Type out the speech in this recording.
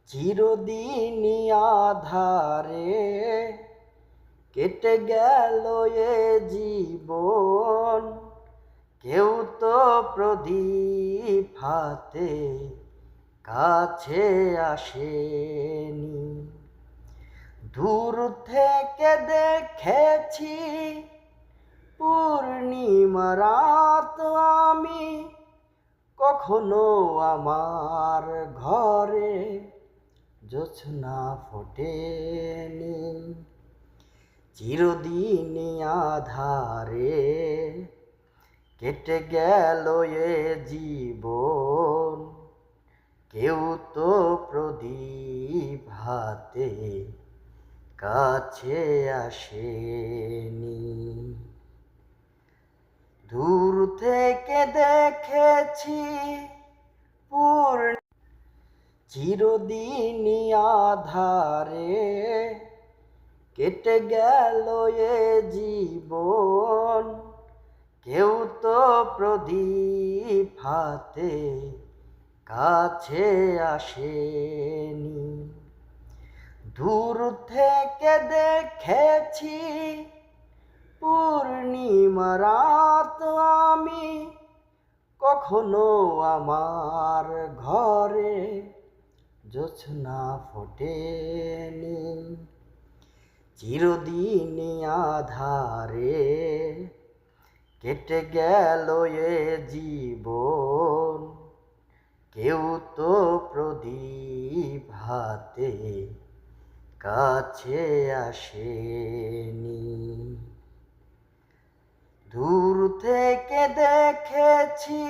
চিরদিনই আধারে কেটে গেল এ জীবন, কেউ তো প্রদীপ হাতে কাছে আসেনি। দূর থেকে দেখেছি পূর্ণিমা রাত আমি, কখনো আমার ঘরে জোছনা ফোটেনি। চিরদিনই আধারে কেটে গেল এ জীবন, কেউ তো প্রদীপ হাতে কাছে আসেনি। দূর থেকে দেখেছি চিরদিনই আধারে কেটে গেল এ জীবন, কেউ তো প্রদীপ হাতে কাছে আসেনি। দূর থেকে দেখেছি পূর্ণিমা রাত আমি, কখনো আমার ঘরে জোছনা ফোটেনি। চিরদিনই আধারে কেটে গেল এ জীবন, কেউ তো প্রদীপ হাতে কাছে আসেনি। দূর থেকে দেখেছি